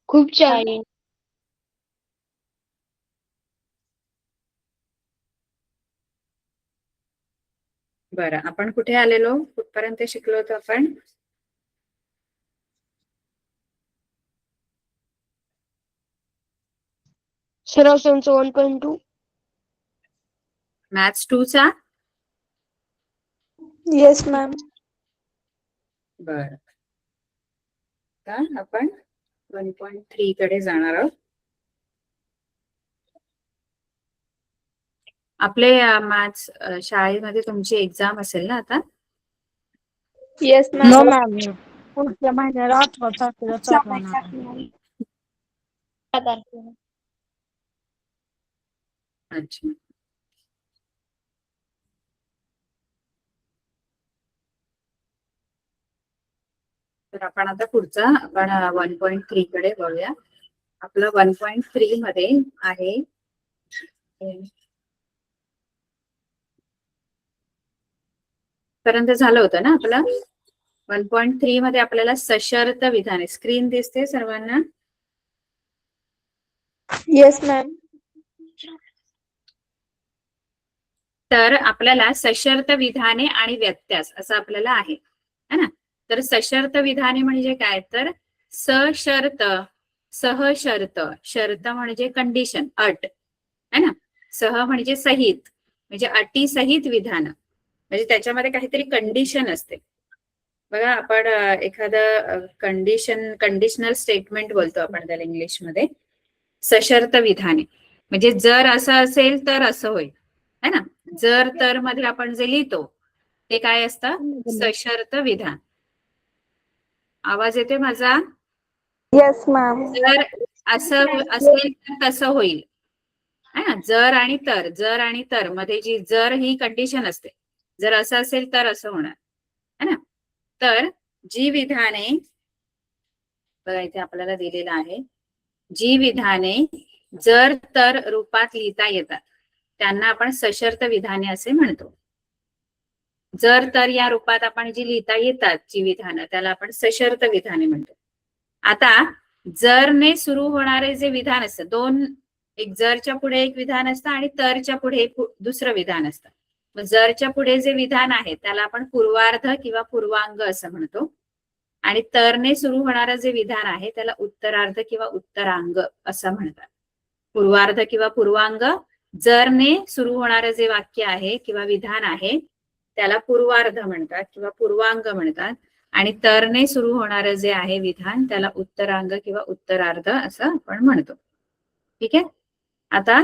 खूप छान. बरं, आपण कुठे आलेलो, कुठपर्यंत शिकलो होतो आपण? सराव संच 1.2. मॅथ्स 2 चा. Yes ma'am. बर, का आपण 1.3 कडे जाणार आहोत. आपले मॅथ्स शाळेमध्ये तुमची एक्झाम असेल ना आता? Yes no ma'am. मॅम, पुढच्या महिन्याला 18 तारखेला चालू होणार आहे. अच्छा, तर आपण आता पुढचा आपण 1.3 कडे वळूया. आपलं 1.3 मध्ये आहे पर्यंत झालं होतं ना आपलं. 1.3 मध्ये आपल्याला सशर्त विधाने, स्क्रीन दिसते सर्वांना? Yes ma'am. तर आपल्याला सशर्त विधाने आणि व्यत्यास असं आपल्याला आहे है ना. तर सशर्त विधाने म्हणजे काय, तर सशर्त, सहशर्त, शर्त म्हणजे कंडिशन, अट है ना. सह म्हणजे सहित, म्हणजे अटी सहित विधान, म्हणजे त्याच्यामध्ये काहीतरी कंडिशन असते. बघा, आपण एखादं कंडिशनल स्टेटमेंट बोलतो आपण त्याला इंग्लिशमध्ये. सशर्त विधाने म्हणजे जर असं असेल तर असं होईल है ना. जर तर मध्ये आपण जे लिहितो ते काय असतं, सशर्त विधान. आवाज येते माझा? Yes ma'am. जर असं असेल तर तसं होईल है ना. जर आणि तर, जर आणि तर मध्ये जी जर ही कंडिशन असते, जर असं असेल तर असं होणार है ना. तर जी विधाने, बघा इथे आपल्याला दिलेलं आहे, जी विधाने जर तर रूपात लिहिता येतात त्यांना आपण सशर्त विधाने असे म्हणतो. जर तर या रूपात आपण जी लिहिता येतात जी विधानं, त्याला आपण सशर्त विधाने म्हणतो. आता जरने सुरू होणारे जे विधान असतं, दोन, एक जरच्या पुढे एक विधान असतं आणि तरच्या पुढे दुसरं विधान असतं. मग जरच्या पुढे जे विधान आहे त्याला आपण पूर्वार्ध किंवा पूर्वांग असं म्हणतो, आणि तरने सुरू होणारं जे विधान आहे त्याला उत्तरार्ध किंवा उत्तरांग असं म्हणतात. पूर्वार्ध किंवा पूर्वांग. जरने सुरू होणारं जे वाक्य आहे किंवा विधान आहे त्याला पूर्वार्ध म्हणतात किंवा पूर्वांग म्हणतात, आणि तरने सुरू होणारं जे आहे विधान त्याला उत्तरांग किंवा उत्तरार्ध असं आपण म्हणतो. ठीक आहे. आता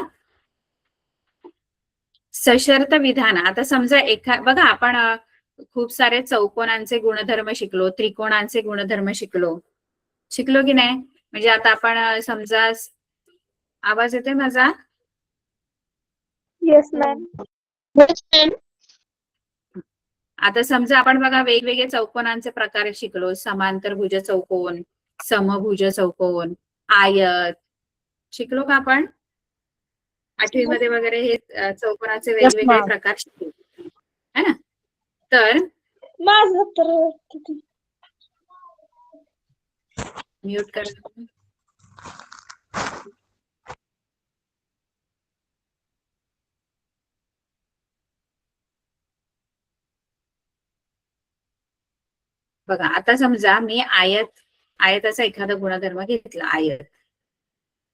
सशर्त विधान, आता समजा बघा आपण खूप सारे चौकोनांचे गुणधर्म शिकलो, त्रिकोणांचे गुणधर्म शिकलो की नाही. म्हणजे आता आपण समजा, आवाज येतोय माझा? Yes ma'am. आता समजा आपण बघा वेगवेगळे चौकोनांचे प्रकार शिकलो, समांतरभुज चौकोन, समभुज चौकोन, आयत, शिकलो का आपण 8वी मध्ये वगैरे? हे चौकोनाचे वेगवेगळे प्रकार शिकलो है ना. तर माझं तर म्यूट कर. बघा आता समजा मी आयताचा एखादा गुणधर्म घेतला, आयत.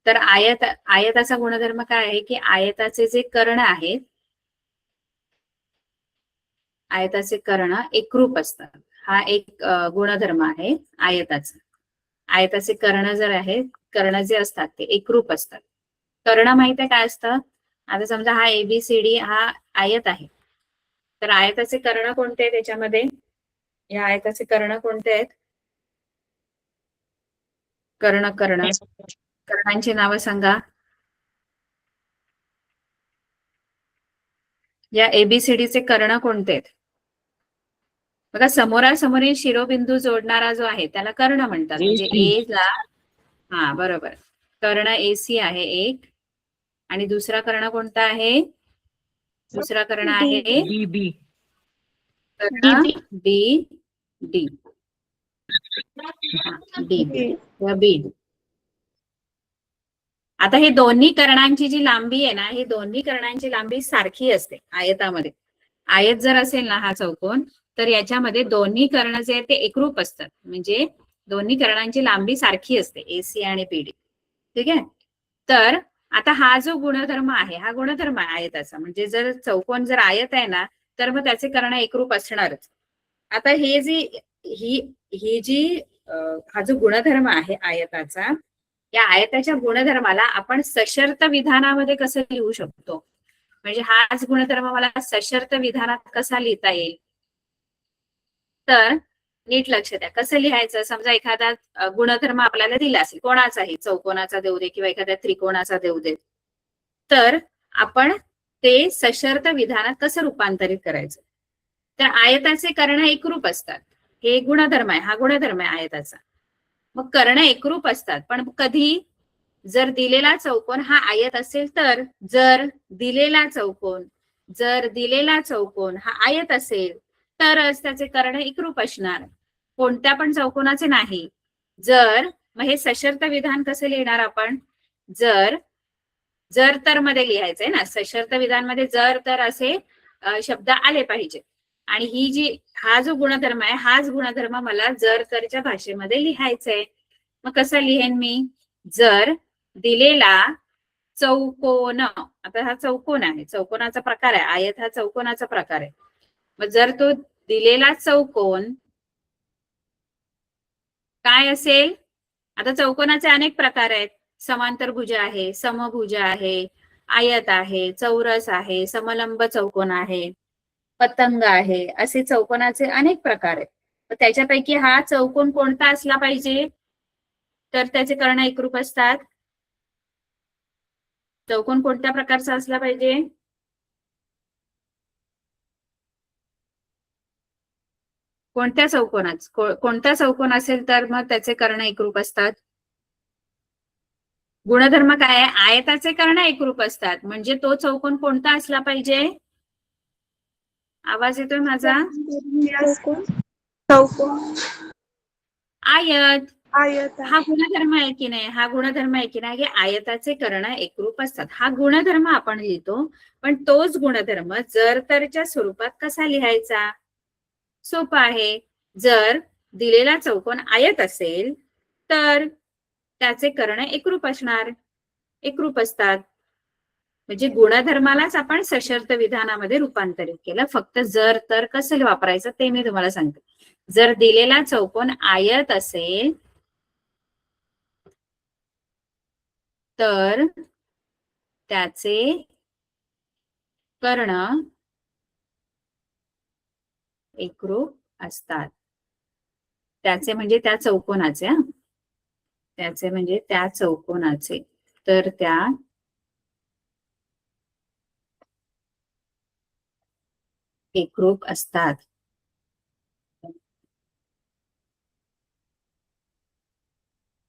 तर आयताचा गुणधर्म काय आहे की आयताचे जे कर्ण आहेत, आयताचे कर्ण एकरूप असतात. हा एक गुणधर्म आहे आयताचा. आयताचे कर्ण जर आहेत, कर्ण जे असतात ते एकरूप असतात. कर्ण माहित आहे काय असतं? आता समजा हा ABCD हा आयत आहे, तर आयताचे कर्ण कोणते आहेत त्याच्यामध्ये? या आयताचे कर्ण कोणते आहेत? कर्णांची नावं सांगा. या ABCDचे कर्ण कोणते आहेत? बघा, समोरासमोरील शिरोबिंदू जोडणारा जो आहे त्याला कर्ण म्हणतात. म्हणजे ए ला, हा बरोबर, कर्ण AC आहे एक, आणि दुसरा कर्ण कोणता आहे? दुसरा कर्ण आहे कर्ण डी, डी, डी, बी. आता हे दोन्ही कर्णांची जी लांबी आहे ना, ही दोन्ही कर्णांची लांबी सारखी असते आयतामध्ये. आयत जर असेल ना हा चौकोन, तर याच्यामध्ये दोन्ही कर्ण जे आहेत ते एकरूप असतात. म्हणजे दोन्ही कर्णांची लांबी सारखी असते, एसी आणि पीडी. ठीक आहे. तर आता हा जो गुणधर्म आहे, हा गुणधर्म आहे आयताचा. म्हणजे जर चौकोन जर आयत आहे ना, तर मग त्याचे कर्ण एकरूप असणारच. आता हे ही जी हा जो गुणधर्म आहे आयताचा, या आयताच्या गुणधर्माला आपण सशर्त विधानामध्ये कसं लिहू शकतो? म्हणजे हाच गुणधर्म मला सशर्त विधानात कसा लिहिता येईल? तर नीट लक्ष द्या. कसं लिहायचं? समजा एखादा गुणधर्म आपल्याला दिला असेल, कोणाचाही, चौकोनाचा देऊ दे किंवा एखाद्या त्रिकोणाचा देऊ दे, तर आपण ते सशर्त विधानात कसं रूपांतरित करायचं? तर आयताचे कर्ण एकरूप असतात. हे गुणधर्म आहे, हा गुणधर्म आहे आयताचा. मग कर्ण एकरूप असतात, पण कधी? जर दिलेला चौकोन हा आयत असेल तर. जर दिलेला चौकोन हा आयत असेल तरच त्याचे कर्ण एकरूप असणार. कोणत्या पण चौकोनाचे नाही. मग हे सशर्त विधान कसं लिहिणार आपण? जर तर मध्ये लिहायचंय ना, सशर्त विधानमध्ये जर तर असे शब्द आले पाहिजे. आणि हा जो गुणधर्म आहे, हाच गुणधर्म मला जर तरच्या भाषेमध्ये लिहायचंय. मग कसं लिहेन मी? जर दिलेला चौकोन, आता हा चौकोन आहे, चौकोनाचा प्रकार आहे, आयत हा चौकोनाचा प्रकार आहे. मग जर तो दिलेला चौकोन काय असेल? आता चौकोनाचे अनेक प्रकार आहेत. समांतरभुज आहे, समभुज आहे, आयत आहे, चौरस आहे, समलंब चौकोन आहे, पतंग आहे, असे चौकोनाचे अनेक प्रकार आहेत. तर त्याच्यापैकी हा चौकोन कोणता असला पाहिजे तर त्याचे कर्ण एकरूप असतात? चौकोन कोणत्या प्रकारचा असला पाहिजे? कोणता चौकोन असेल तर मग त्याचे कर्ण एकरूप असतात? गुणधर्म काय आहे? आयताचे कर्ण एकरूप असतात. म्हणजे तो चौकोन कोणता असला पाहिजे? आवाज येतोय माझा? चौकोन. आयत. आयत. हा गुणधर्म आहे की नाही? हा गुणधर्म आहे की नाही? आयताचे कर्ण एकरूप असतात, हा गुणधर्म आपण लिहितो. पण तोच गुणधर्म जर तरच्या स्वरूपात कसा लिहायचा? सोपा आहे. जर दिलेला चौकोन आयत असेल तर त्याचे कर्ण एकरूप असतात. म्हणजे गुणधर्मालाच आपण सशर्त विधानामध्ये रूपांतरित केलं. फक्त जर तर कसं वापरायचं ते मी तुम्हाला सांगते. जर दिलेला चौकोन आयत असेल तर त्याचे कर्ण एकरूप असतात. त्याचे म्हणजे त्या चौकोनाचे, त्याचे म्हणजे त्या चौकोनाचे, तर त्या एकरूप असतात.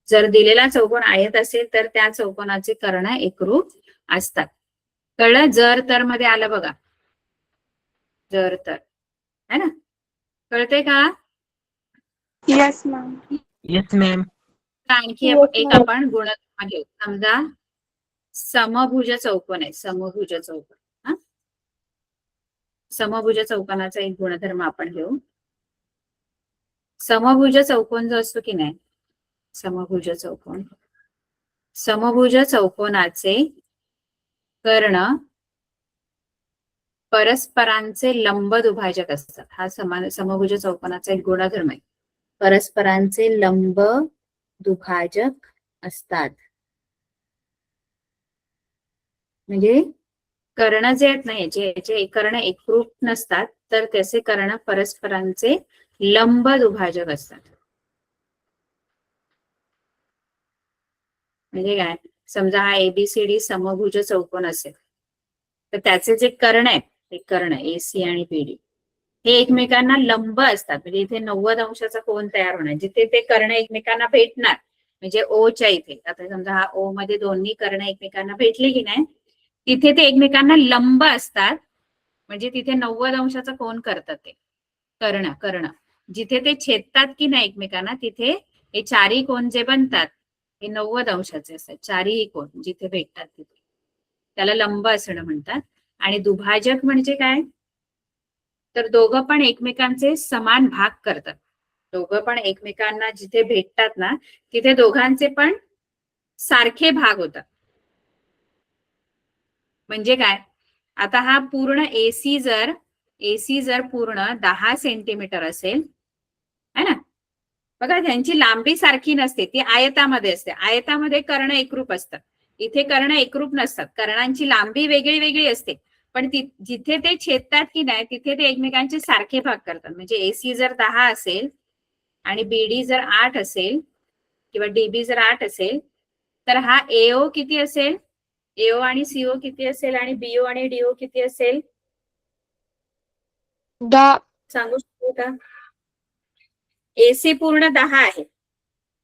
जर दिलेला चौकोन आयत असेल तर त्या चौकोनाचे कर्ण एकरूप असतात. कळलं? जर तर मध्ये आलं बघा, जर तर, है ना? कळते का? Yes ma'am. Yes ma'am. आणखी एक आपण गुणधर्म घेऊ. समजा समभुज चौकोन आहे, समभुज चौकोन. हा, समभुज चौकोनाचा एक गुणधर्म आपण घेऊ. समभुज चौकोन जो असतो की नाही, समभुज चौकोनाचे कर्ण परस्परांचे लंब दुभाजक असतात. हा समभुज चौकोनाचा एक गुणधर्म आहे. परस्परांचे लंब दुभाजक असतात. म्हणजे कर्ण जे आहेत ना, याचे कर्ण एकरूप नसतात, तर त्याचे कर्ण परस्परांचे लंब दुभाजक असतात. म्हणजे काय? समजा हा एबीसीडी समभुज चौकोन असेल तर त्याचे जे कर्ण आहेत, ते कर्ण एसी आणि बीडी हे एकमेकांना लंब असतात. म्हणजे इथे 90 अंशाचा कोन तयार होणार. जिथे ते कर्ण एकमेकांना भेटणार, म्हणजे ओच्या इथे, आता समजा हा ओ मध्ये दोन्ही कर्ण एकमेकांना भेटले की नाही, तिथे ते एकमेकांना लंब असतात. म्हणजे तिथे 90 अंशाचा कोन करतात ते कर्ण. जिथे ते छेदतात की नाही एकमेकांना, तिथे हे चारी कोन जे बनतात हे 90 अंशाचे असतात, चारही कोण जिथे भेटतात तिथे त्याला लंब असणं म्हणतात. आणि दुभाजक म्हणजे काय, तर दोघं पण एकमेकांचे समान भाग करतात. दोघं पण एकमेकांना जिथे भेटतात ना तिथे दोघांचे पण सारखे भाग होतात. म्हणजे काय, आता हा पूर्ण एसी जर पूर्ण 10 सेंटीमीटर असेल है ना, बघा त्यांची लांबी सारखी नसते, ती आयतामध्ये असते. आयतामध्ये कर्ण एकरूप असतात, इथे कर्ण एकरूप नसतात, कर्णांची लांबी वेगळी वेगळी असते. पण जिथे ते छेदतात की नाही तिथे ते एकमेकांचे सारखे भाग करतात. म्हणजे एसी जर 10 असेल आणि बीडी जर 8 असेल किंवा डीबी जर 8 असेल तर हा एओ किती असेल, एओ आणि सीओ किती असेल आणि बीओ आणि डीओ किती असेल 10. सांगू शकतो का? एसी पूर्ण 10 आहे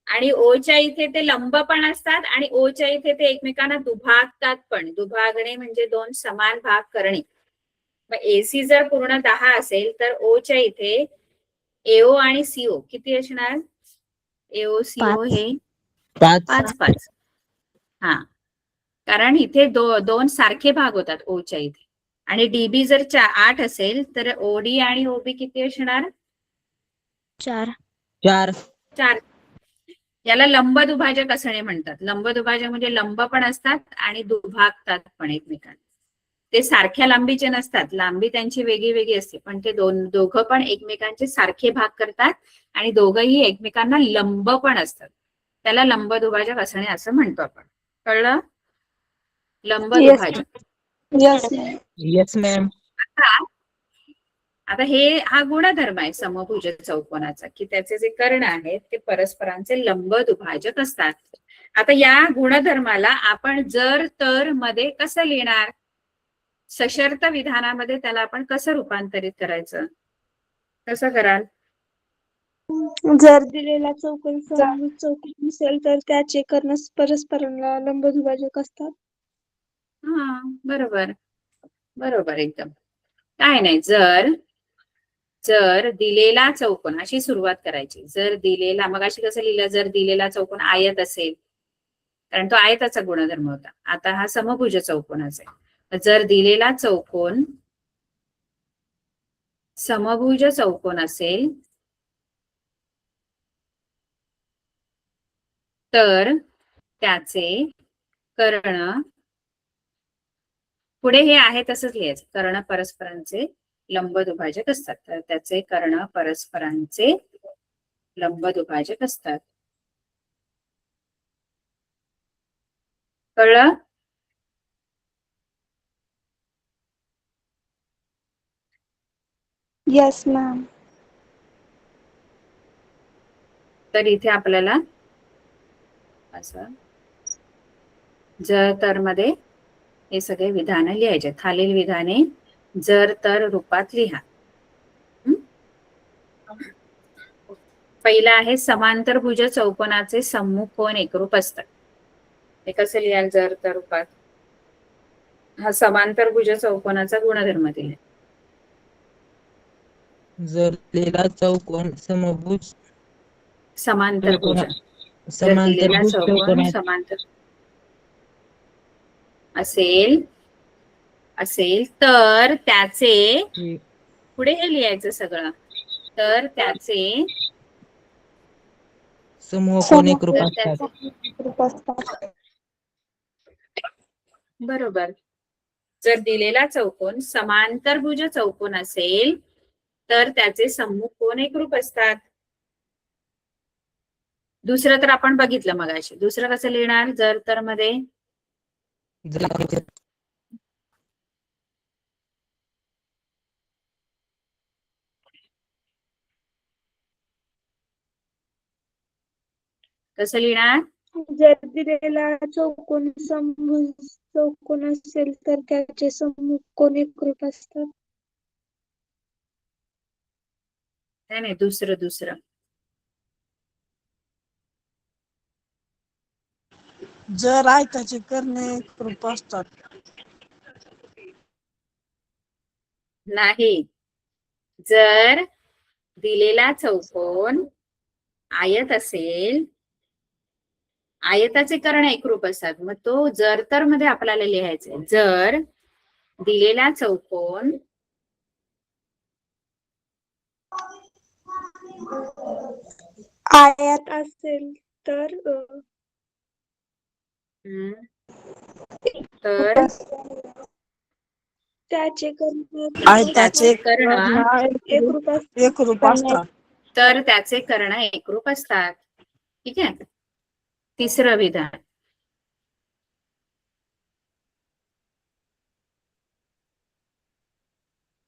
आणि ओच्या इथे ते लंब पण असतात आणि ओच्या इथे ते एकमेकांना दुभागतात पण. दुभागणे म्हणजे दोन समान भाग करणे. मग एसी जर पूर्ण 10 असेल तर ओच्या इथे एओ आणि सीओ किती असणार, एओ सीओ हे 5. हा, कारण इथे दोन सारखे भाग होतात ओच्या इथे. आणि डीबी जर 8 असेल तर ओडी आणि ओबी किती असणार 4. 4. याला लंब दुभाजक असणे म्हणतात. लंब दुभाजक म्हणजे लंब पण असतात आणि दुभागतात पण एकमेकांना. ते सारख्या लांबीचे नसतात, लांबी त्यांची वेगळी वेगळी असते, पण ते दोघं पण एकमेकांचे सारखे भाग करतात आणि दोघंही एकमेकांना लंब पण असतात. त्याला लंब दुभाजक असणे असं म्हणतो आपण. कळलं? लंब Yes. दुभाजक. Yes, ma'am. Yes, ma'am. आता हा गुणधर्म आहे समभुज चौकोनाचा, की त्याचे जे कर्ण आहेत ते परस्परांचे लंब दुभाजक असतात. आता या गुणधर्माला आपण जर तर मध्ये कसं लिहिणार, सशर्त विधानामध्ये त्याला आपण कसं रूपांतरित करायचं, कसं कराल? जर दिलेला चौकोन समभुज चौकोन असेल तर त्याचे कर्ण परस्परांना लंबदुभाजक असतात. हा, बरोबर बरोबर एकदम. काय नाही, जर दिलेला चौकोन अशी सुरुवात करायची. जर दिलेला, मग अशी कसं लिहिलं, जर दिलेला चौकोन आयत असेल, कारण तो आयताचा गुणधर्म होता. आता हा समभुज चौकोनाचा आहे. जर दिलेला चौकोन समभुज चौकोन असेल तर त्याचे कर्ण, पुढे हे आहे तसंच लिहायचं, कर्ण परस्परांचे लंब दुभाजक असतात. तर त्याचे कर्ण परस्परांचे लंब दुभाजक असतात. कळलं? Yes, ma'am. तर इथे आपल्याला असं जर तर मध्ये हे सगळे विधान लिहायचे. खालील विधाने जर तर रूपात लिहा. पहिला आहे समांतरभुज चौकोनाचे सम्मुख कोन एकरूप असतात. हे कसं लिहाल जर तर रूपात? हा समांतरभुज चौकोनाचा गुणधर्म दिला. जर दिलेला चौकोन समभुज समांतरभुज, जर दिलेला समांतरभुज चौकोन चौकोनात समांतर असेल तर त्याचे, पुढे हे लिहायचं सगळं, तर त्याचे समूह कोन एकरूप तर असतात. त्याचे एकरूप असतात. बरोबर. जर दिलेला चौकोन समांतरभुज चौकोन असेल तर त्याचे सम्मुख कोन एकरूप असतात. दुसरं तर आपण बघितलं मगाशी. दुसरं कसं लिहिणार जर तर मध्ये? जर कसं लिहिणार? जर दिलेला चौकोन समभुज चौकोन असेल तर त्याचे सम्मुख कोन एकरूप असतात. नाही, दुसरं जर आयताचे कर्ण एकरूप असतात. नाही. जर दिलेला चौकोन आयत असेल आयताचे कर्ण एकरूप असतात. मग तो जर तर मध्ये आपल्याला लिहायचंय. जर दिलेला चौकोन आयत असेल तर तर त्याचे कर्ण त्याचे कर्ण एकरूप एकरूप असतात. तर त्याचे कर्ण एकरूप असतात. ठीक आहे. तिसरं विधान,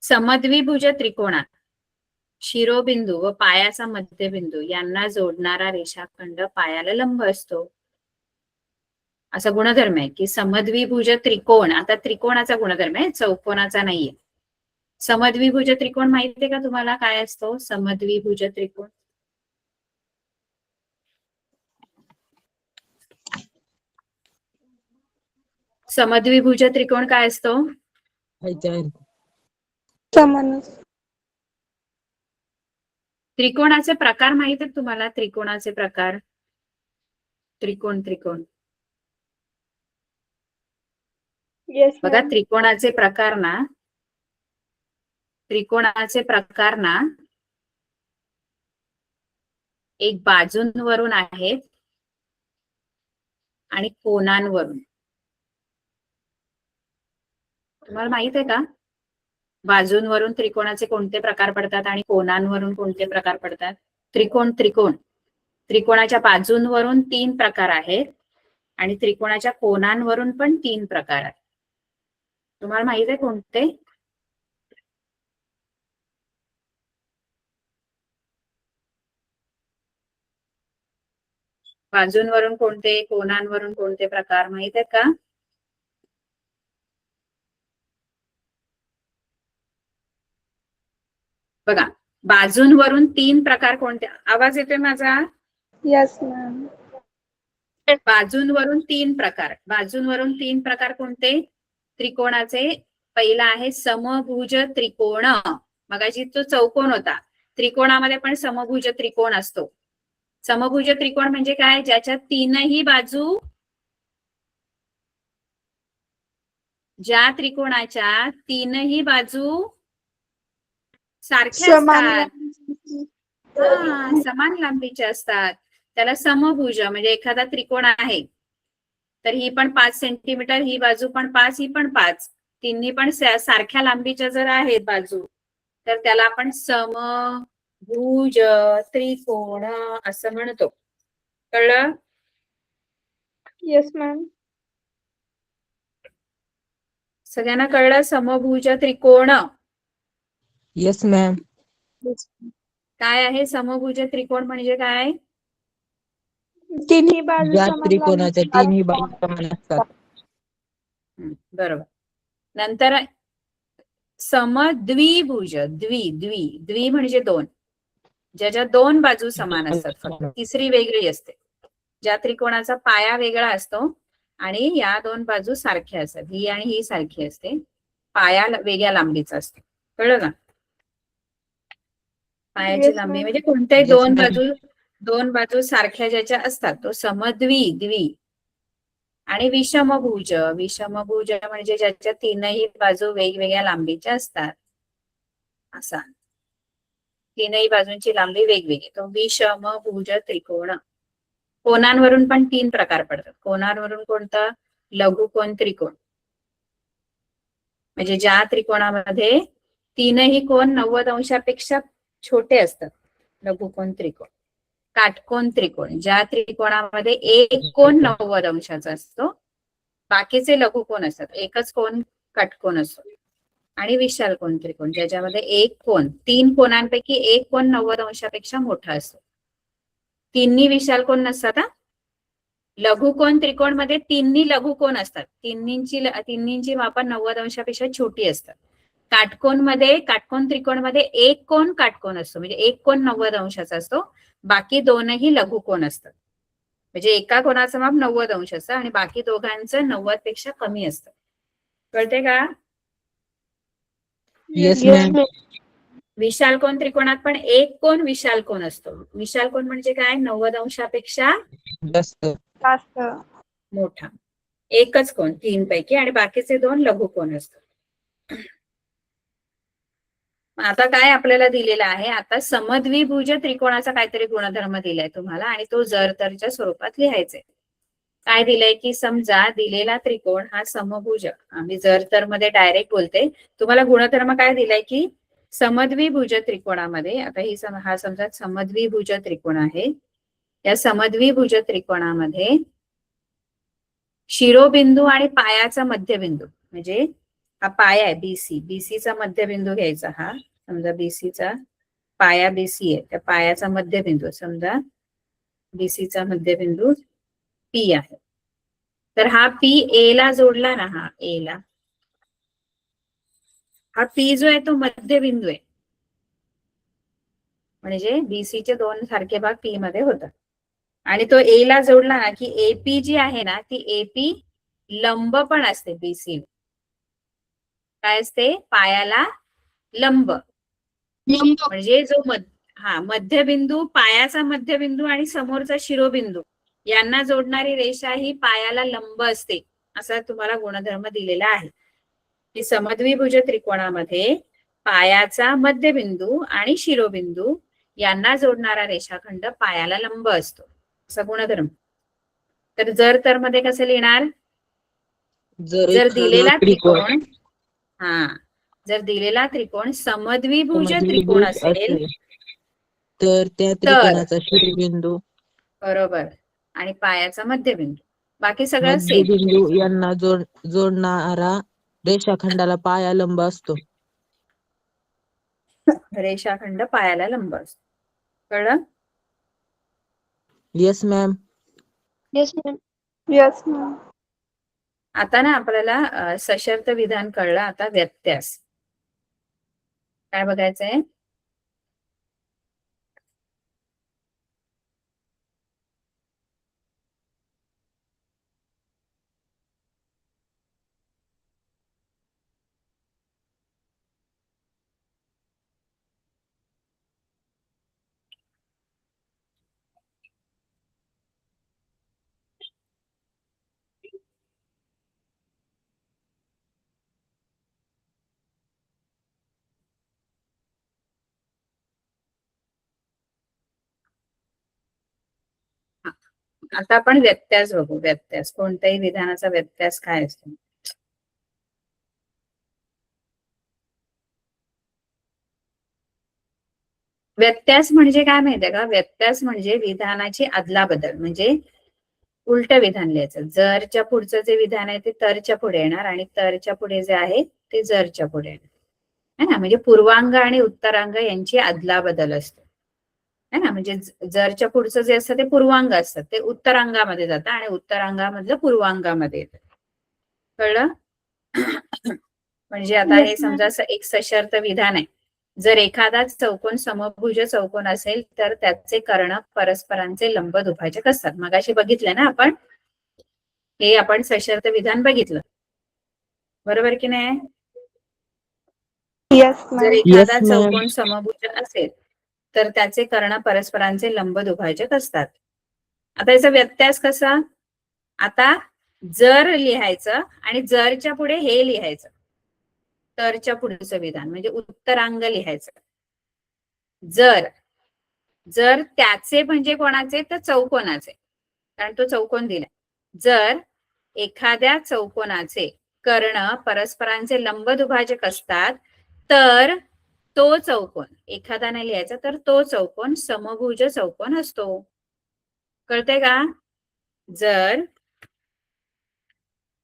समद्विभुज त्रिकोणात शिरोबिंदू व पायाचा मध्यबिंदू यांना जोडणारा रेषाखंड पायाला लंब असतो. असा गुणधर्म आहे की समद्विभुज त्रिकोण, आता त्रिकोणाचा गुणधर्म आहे, चौकोनाचा नाहीये. समद्विभुज त्रिकोण माहितीये का तुम्हाला काय असतो? समद्विभुज त्रिकोण समद्विभुज त्रिकोण काय असतो? समान त्रिकोणाचे प्रकार माहित आहेत तुम्हाला? त्रिकोणाचे प्रकार, त्रिकोण त्रिकोण येस बघा, त्रिकोणाचे प्रकार ना, त्रिकोणाचे प्रकार ना एक बाजूंवरून आहेत आणि कोनांवरून. तुम्हाला माहित आहे का बाजूंवरून त्रिकोणाचे कोणते प्रकार पडतात आणि कोनांवरून कोणते प्रकार पडतात? त्रिकोण त्रिकोण त्रिकोणाच्या बाजूंवरून 3 प्रकार आहेत आणि त्रिकोणाच्या कोनांवरून पण 3 प्रकार आहेत. तुम्हाला माहित आहे कोणते? बाजूंवरून कोणते, कोनांवरून कोणते प्रकार माहित आहेत का? बघा, बाजूंवरून 3 प्रकार कोणते? आवाज येतोय माझा? Yes ma'am. बाजूंवरून 3 प्रकार, बाजूंवरून 3 प्रकार कोणते? त्रिकोणाचे पहिला आहे समभुज त्रिकोण. मगाशी तो चौकोन होता, त्रिकोणामध्ये पण समभुज त्रिकोण असतो. समभुज त्रिकोण म्हणजे काय? ज्याच्या 3ही बाजू, ज्या त्रिकोणाच्या 3ही बाजू सारख्या असतात, समान लांबीच्या असतात, त्याला समभुज. म्हणजे एखादा त्रिकोण आहे तर ही पण 5 सेंटीमीटर, ही बाजू पण 5, ही पण 5, तिन्ही पण सारख्या लांबीच्या जर आहेत बाजू तर त्याला आपण समभुज त्रिकोण असं म्हणतो. कळलं? Yes ma'am. सगळ्यांना कळलं समभुज त्रिकोण येस मॅम. काय आहे? समभुज त्रिकोण म्हणजे काय? तिन्ही बाजू ज्या समान त्रिकोणाच्या लांबीच्या तिन्ही बाजू समान असतात. बरोबर. नंतर समद्विभुज, द्वी म्हणजे 2, ज्याच्या 2 बाजू समान असतात, फक्त तिसरी वेगळी असते. ज्या त्रिकोणाचा पाया वेगळा असतो आणि या 2 बाजू सारख्या असतात, ही आणि ही सारखी असते, पाया वेगळ्या लांबीचा असतो. कळलं का? पायाची लांबी म्हणजे कोणत्याही 2 बाजू सारख्या ज्याच्या असतात तो समद्वी. आणि विषमभुज म्हणजे ज्याच्या 3ही बाजू वेगवेगळ्या लांबीच्या असतात. असा 3ही बाजूंची लांबी वेगवेगळी, तो विषमभुज त्रिकोण. कोनांवरून पण 3 प्रकार पडतात. कोनांवरून कोणता? लघुकोन त्रिकोण, म्हणजे ज्या त्रिकोणामध्ये 3ही कोन 90 अंशापेक्षा छोटे असतात, लघुकोन त्रिकोण. काटकोन त्रिकोण, ज्या त्रिकोणामध्ये एक कोन 90 अंशाचा असतो, बाकीचे लघुकोन असतात, एकच कोन काटकोन असतो. आणि विशाल कोन त्रिकोण, ज्याच्यामध्ये एक कोन, 3 कोनांपैकी एक कोन 90 अंशापेक्षा मोठा असतो. तिन्ही विशाल कोन नसतात. लघुकोन त्रिकोण मध्ये 3 लघुकोन असतात, तिन्हींची मापन 90 अंशापेक्षा छोटी असतात. काटकोन त्रिकोण मध्ये एक कोन काटकोन असतो, म्हणजे एक कोन 90 अंशाचा असतो, बाकी 2ही लघुकोन असतात. म्हणजे एका कोणाचं माप 90 अंश असतं आणि बाकी दोघांचं 90 पेक्षा कमी असतं. कळते का? Yes ma'am. विशाल कोन त्रिकोणात पण एक कोन विशाल कोन असतो. विशाल कोन म्हणजे काय? 90 अंशापेक्षा जास्त मोठा असतं. मोठा. एकच कोण 3 पैकी आणि बाकीचे 2 लघुकोण असतात. आता काय आपल्याला दिलेलं आहे, आता समद्विभुज त्रिकोणाचा काहीतरी गुणधर्म दिलाय तुम्हाला आणि तो जर तरच्या स्वरूपात लिहायचे. काय दिलंय की समजा दिलेला त्रिकोण हा समभुज, आम्ही जर तर मध्ये डायरेक्ट बोलते, तुम्हाला गुणधर्म काय दिलाय की समद्विभुज त्रिकोणामध्ये, आता हा समजा समद्विभुज त्रिकोण आहे, या समद्विभुज त्रिकोणामध्ये शिरोबिंदू आणि पायाचा मध्यबिंदू, म्हणजे हा पाया आहे बीसी, बीसीचा मध्यबिंदू घ्यायचा, हा समजा बीसीचा पाया बीसी आहे, त्या पायाचा मध्यबिंदू समजा बीसीचा मध्यबिंदू पी आहे. तर हा पी ए ला जोडला ना, हा ए ला, हा पी जो आहे तो मध्यबिंदू आहे, म्हणजे बीसीचे 2 सारखे भाग पी मध्ये होतात. आणि तो ए ला जोडला ना की एपी जी आहे ना, ती एपी लंब पण असते बीसी, काय असते, पायाला लंब. म्हणजे जो मध्यबिंदू, पायाचा मध्यबिंदू आणि समोरचा शिरोबिंदू यांना जोडणारी रेषा ही पायाला लंब असते, असा तुम्हाला गुणधर्म दिलेला आहे. की समद्विभुज त्रिकोणामध्ये पायाचा मध्यबिंदू आणि शिरोबिंदू यांना जोडणारा रेषाखंड पायाला लंब असतो, असा गुणधर्म. तर जर तर मध्ये कसं लिहिणार, जर दिलेला त्रिकोण, जर दिलेला त्रिकोण समद्विभुज त्रिकोण असेल तर त्या त्रिकोणाचा शिरोबिंदू, बरोबर, आणि पायाचा मध्यबिंदू, बाकी सगळं सेम. मध्यबिंदू यांना जोडणारा रेषाखंडाला पाया लंब असतो. रेषाखंड पायाला लंब असतो. कळलं? Yes ma'am. Yes ma'am. Yes ma'am. आता ना आपल्याला सशर्त विधान कळलं, आता व्यत्यास काय बघायचंय. आता आपण व्यत्यास बघू. व्यत्यास, कोणत्याही विधानाचा व्यत्यास काय असतो. व्यत्यास म्हणजे काय माहितीये का, व्यत्यास म्हणजे विधानाची अदलाबदल, म्हणजे उलट विधान लिहायचं. जरच्या पुढचं जे विधान आहे ते तरच्या पुढे येणार आणि तरच्या पुढे जे आहे ते जरच्या पुढे येणार, है ना. म्हणजे पूर्वांग आणि उत्तरांग यांची अदलाबदल असते, है ना. म्हणजे जरच्या पुढचं जे असतं ते पूर्वांग असतं, ते उत्तरांगामध्ये जातं आणि उत्तरांगामधलं पूर्वांगामध्ये येतं. कळलं? म्हणजे आता हे समजा असं एक सशर्त विधान आहे. जर एखादा चौकोन समभुज चौकोन असेल तर त्याचे कर्ण परस्परांचे लंब दुभाजक असतात. मगाशी बघितलं ना आपण, हे आपण सशर्त विधान बघितलं, बरोबर की नाही. जर एखादा चौकोन समभुज असेल तर त्याचे कर्ण परस्परांचे लंब दुभाजक असतात. आता याचा व्यत्यास कसा, आता जर लिहायचं आणि जरच्या पुढे हे लिहायचं, तरच्या पुढचं विधान म्हणजे उत्तरांग लिहायचं. जर जर त्याचे म्हणजे कोणाचे, तर चौकोनाचे, कारण तो चौकोन दिलाय. जर एखाद्या चौकोनाचे कर्ण परस्परांचे लंब दुभाजक असतात तर तो चौकोन, एखादा नाही लिहायचा, तर तो चौकोन समभुज चौकोन असतो. कळतंय का. जर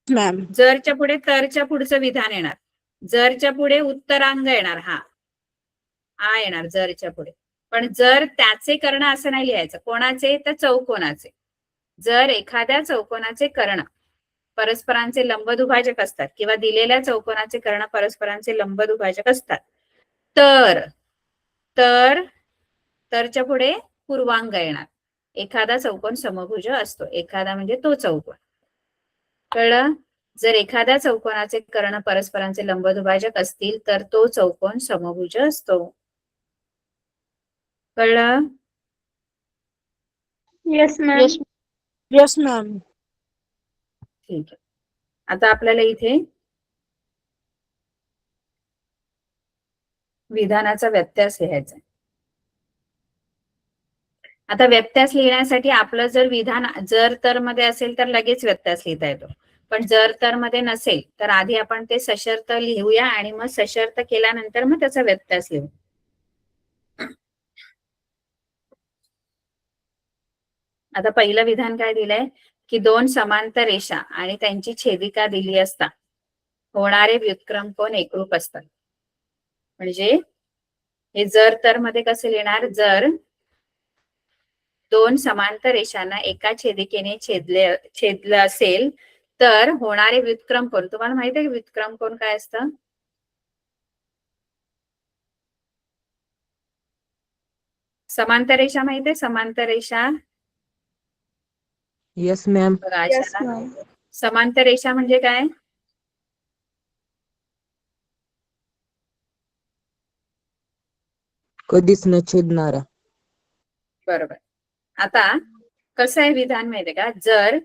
मॅम. जरच्या पुढे तरच्या पुढचं विधान येणार, जरच्या पुढे उत्तरांग येणार, हा येणार जरच्या पुढे. पण जर त्याचे कर्ण असं नाही लिहायचं, कोणाचे, तर चौकोनाचे. जर एखाद्या चौकोनाचे कर्ण परस्परांचे लंब दुभाजक असतात किंवा दिलेल्या चौकोनाचे कर्ण परस्परांचे लंब दुभाजक असतात तर तरच्या पुढे पूर्वांग येणार. एखादा चौकोन समभुज असतो, एखादा म्हणजे तो चौकोन. कळलं. जर एखाद्या चौकोनाचे कर्ण परस्परांचे लंब दुभाजक असतील तर तो चौकोन समभुज असतो. कळलं. Yes ma'am. Yes. Yes ma'am. ठीक आहे. आता आपल्याला इथे विधानाचा व्यत्यास लिहायचा आहे. आता व्यत्यास लिहिण्यासाठी आपलं जर विधान जर तर मध्ये असेल तर लगेच व्यत्यास लिहिता येतो. पण जर तर मध्ये नसेल तर आधी आपण ते सशर्त लिहूया आणि मग सशर्त केल्यानंतर मग त्याचा व्यत्यास लिहू. आता पहिलं विधान काय दिलंय की दोन समांतर रेषा आणि त्यांची छेदिका दिली असता होणारे व्युत्क्रम कोन एकरूप असतात. म्हणजे हे जर तर मध्ये कसे लिहिणार, जर दोन समांतर रेषांना एका छेदिकेने छेदलं असेल तर होणारे व्युत्क्रम कोन, तुम्हाला माहिती आहे की व्युत्क्रम कोन काय असतं? समांतर रेषा माहिती आहे? समांतर रेषा येस मॅम. बघा येस अशाला मॅम. समांतर रेषा म्हणजे काय? कधीच न छेदणारा. बरोबर. आता कसं आहे विधान माहितीये का, जर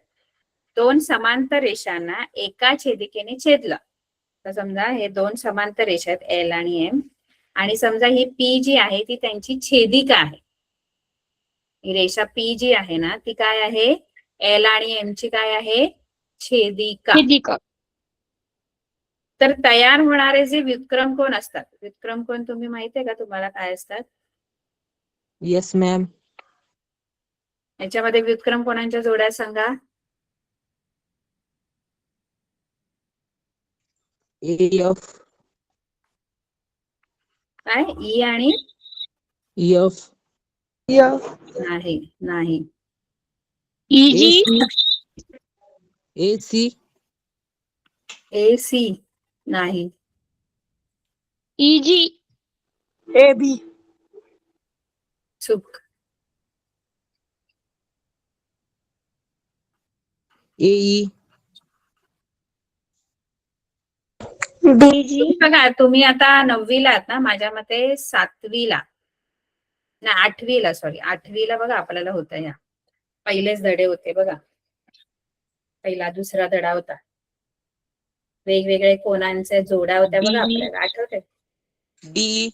दोन समांतर रेषांना एका छेदिकेने छेदलं, तर समजा हे दोन समांतर रेषा आहेत एल आणि एम, आणि समजा ही पी जी आहे ती त्यांची छेदिका आहे. ही रेषा पी जी आहे ना ती काय आहे, एल आणि एम ची काय आहे, छेदिका. छेदिका. तर तयार होणारे जे व्युत्क्रम कोन असतात, व्युत्क्रम कोन तुम्ही माहिती आहे का तुम्हाला काय असतात? Yes ma'am. याच्यामध्ये व्युत्क्रम कोणांच्या जोड्या सांगा? एफ. काय? ई आणि एफ. नाही नाही इजी. एसी. ए सी नाही. इजी. A B. चूक. एई. डीजी. बघा तुम्ही आता 9वीला आहात ना, माझ्या मते 7वीला नाही 8वीला, सॉरी 8वीला बघा आपल्याला होतं या पहिलेच धडे होते बघा. पहिला दुसरा धडा होता, वेगवेगळे कोनांच्या जोड्या होत्या बघा, आपल्याला आठवते? डी.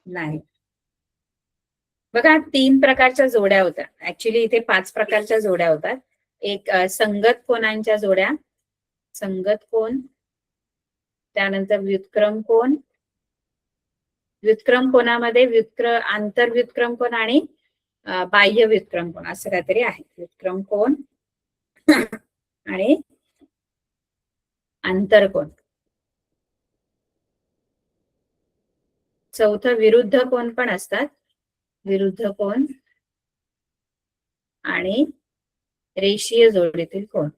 नाही. बघा 3 प्रकारच्या जोड्या होत्या, ऍक्च्युली इथे 5 प्रकारच्या जोड्या होतात. एक संगत कोनांच्या जोड्या, संगत कोन, त्यानंतर व्युत्क्रम कोन, व्युत्क्रम कोनामध्ये आंतर व्युत्क्रम कोन आणि बाह्य व्युत्क्रम कोन असं काहीतरी आहे. व्युत्क्रम कोन आणि आंतरकोन. चौथं विरुद्ध कोन पण असतात, विरुद्ध कोन आणि रेषीय जोडीतील कोन.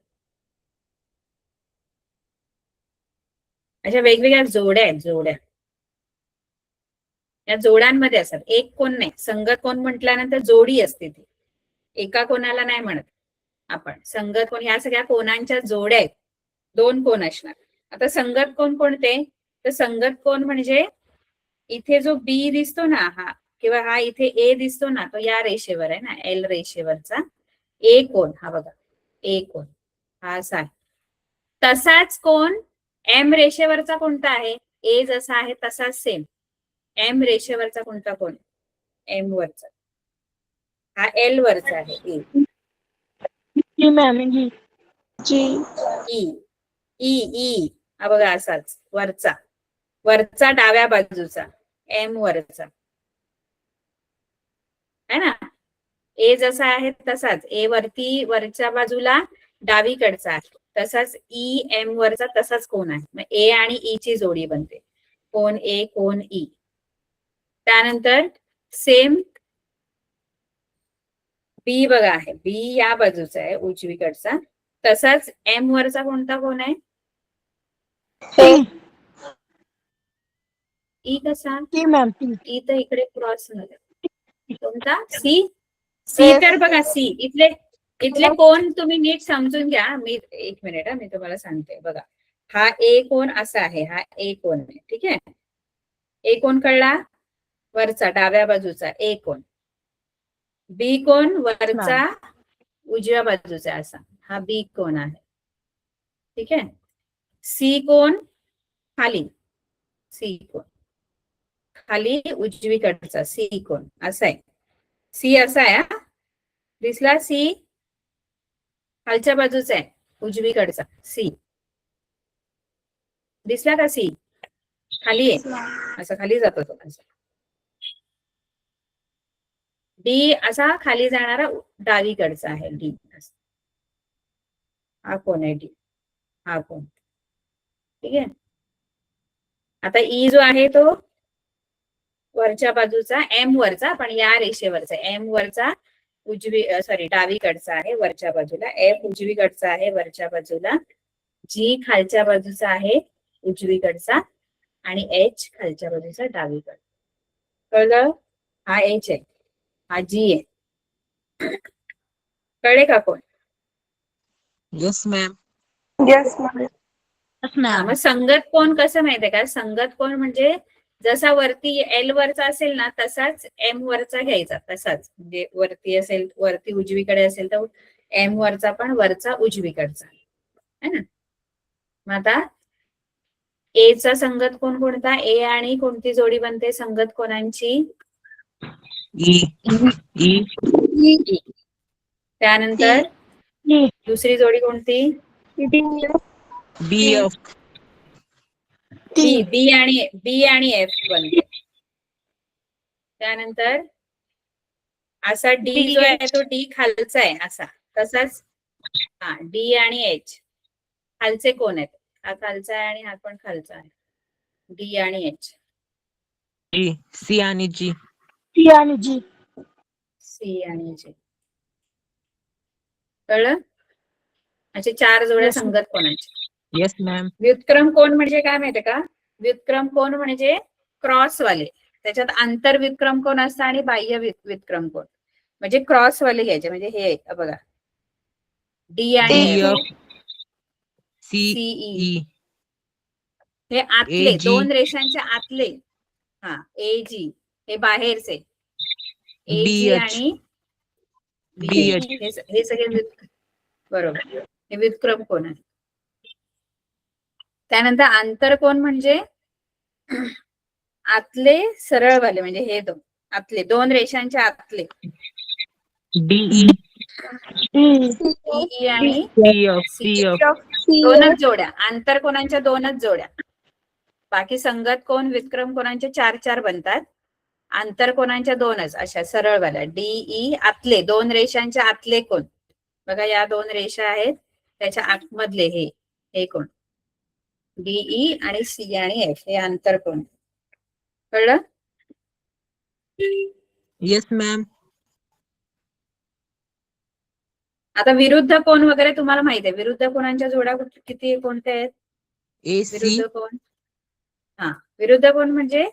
अशा वेगवेगळ्या जोड्या आहेत, जोड्या. या जोड्यांमध्ये असतात, एक कोन नाही. संगत कोन म्हटल्यानंतर जोडी असते, ती एका कोणाला नाही म्हणत आपण. संगत कोन ह्या सगळ्या कोनांच्या जोड्या आहेत, 2 कोन असणार. आता संगत कोन कोणते, तर संगत कोन म्हणजे इथे जो बी दिसतो ना हा, किंवा हा इथे ए दिसतो ना, तो या रेषेवर आहे ना, एल रेषेवरचा ए कोन, हा बघा ए कोन हा असा आहे. तसाच कोन एम रेषेवरचा कोणता आहे, ए जसा आहे तसाच सेम एम रेषेवरचा कोणता कोन, एम वरचा, हा एल वरचा आहे ए. जी मॅम. जी. जी. ई ई ई हा बघा असाच वरचा, वरचा डाव्या बाजूचा एम वरचा है ना. ए जसा आहे तसाच ए वरती वरच्या बाजूला डावीकडचा आहे, तसाच ई एम वरचा तसाच कोन आहे. मग ए आणि ई ची जोडी बनते, कोन ए कोन ई. त्यानंतर सेम बी बघा आहे, बी या बाजूचा आहे उजवीकडचा, तसाच एम वरचा कोणता कोन आहे, ई कसा, टी मॅम. टी. ई तर इकडे क्रॉस झाला, कोणता, सी. सी तर बघा सी, इथले कोन तुम्ही नीट समजून घ्या. मी एक मिनिट मी तुम्हाला सांगते बघा. हा ए कोन असा आहे, हा ए कोन आहे, ठीक आहे. ए कोन कळला, वरचा डाव्या बाजूचा ए कोन. बी कोण वरचा उजव्या बाजूचा असा, हा बी कोण आहे. ठीक आहे. सी कोण खाली, सी कोण खाली उजवीकडचा सी कोण असा आहे. सी असा आहे हा. दिसला सी खालच्या बाजूचा आहे उजवीकडचा सी. दिसला का सी खाली आहे असं खाली जातो तो. डी असा खाली जाणारा डावीकडचा आहे डी. हा कोण आहे डी, हा कोण. ठीक आहे. आता ई जो आहे तो वरच्या बाजूचा एम वरचा, पण या रेषेवरचा एम वरचा डावीकडचा आहे वरच्या बाजूला. एफ उजवीकडचा आहे वरच्या बाजूला. जी खालच्या बाजूचा आहे उजवीकडचा आणि एच खालच्या बाजूचा डावीकडचा. कळलं? हा एच आहे, हा जी आहे. कळले का कोण? Yes ma'am. Yes ma'am. मग संगत कोण कसं माहितीये का? संगत कोण म्हणजे जसा वरती एल वरचा असेल ना तसाच एम वरचा घ्यायचा. तसाच म्हणजे वरती असेल, वरती उजवीकडे असेल तर एम वरचा पण वरचा उजवीकडचा है ना. मग आता ए चा संगत कोण कोणता? ए आणि कोणती जोडी बनते संगत कोणांची? E E. त्यानंतर दुसरी जोडी कोणती? बी एफ. बी आणि एफ बनते. त्यानंतर असा डी जो आहे तो डी खालचा आहे असा, तसाच हा डी आणि एच खालचे कोण आहेत? हा खालचा आहे आणि हा पण खालचा आहे. डी आणि एच. सी आणि जी. सी आणि जी. सी आणि जी. कळलं? असे 4 जोड्या संगत कोणाची. Yes ma'am. व्युत्क्रम कोण म्हणजे काय माहितीये का? व्युत्क्रम कोण म्हणजे क्रॉस वाले. त्याच्यात आंतर व्युत्क्रम कोण असतं आणि बाह्य व्युत्क्रम कोण. म्हणजे क्रॉस वाले घ्यायचे. म्हणजे हे बघा डी आणि एफ, सीई हे आतले दोन रेषांच्या आतले. हा ए जी हे बाहेरचे. ए जी आणि बी हे सगळे बरोबर हे व्युत्क्रम कोण आहे. त्यानंतर आंतर कोण म्हणजे आतले सरळवाले म्हणजे हे दोन आतले 2 रेषांच्या आतले. डीई आणि दोनच जोड्या. आंतर कोणाच्या 2च जोड्या. बाकी संगत कोण व्युत्क्रम कोणाचे 4-4 बनतात. आंतर कोणाच्या 2च अशा सरळवाल्या. डीई आतले 2 रेषांच्या आतले कोण. बघा या 2 रेषा आहेत त्याच्या आतमधले हे कोण. डीई आणि सी आणि एफ हे अंतर कोण. कळलं? Yes ma'am. आता विरुद्ध कोण वगैरे तुम्हाला माहिती आहे. विरुद्ध कोणाच्या जोड्या किती कोणत्या आहेत? विरुद्ध कोण. हा विरुद्ध कोण म्हणजे